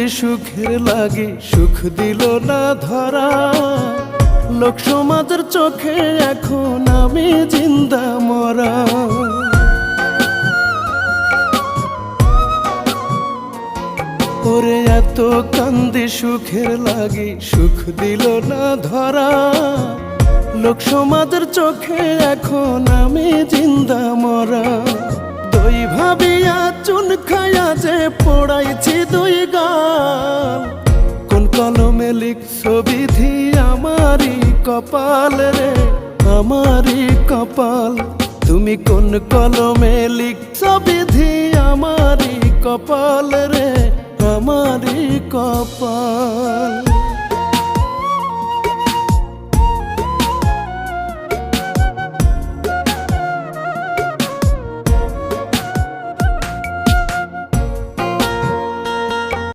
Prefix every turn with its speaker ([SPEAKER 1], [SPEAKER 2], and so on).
[SPEAKER 1] কান্দি সুখের লাগি সুখ দিল না ধরা লোক সমাজের চোখে এখন আমি জিন্দা মরা ওরে এত কান্দি সুখের লাগি সুখ দিল না ধরা লোক সমাজের চোখে এখন আমি জিন্দা মরা দই ভাবিয়া চুন খায়া যে পড়াইছি দুই গাল কোন কলমে লিখছো বিধি আমারই কপাল রে আমারই কপাল তুমি কোন কলমে লিখছো বিধি আমারই কপাল রে আমারই কপাল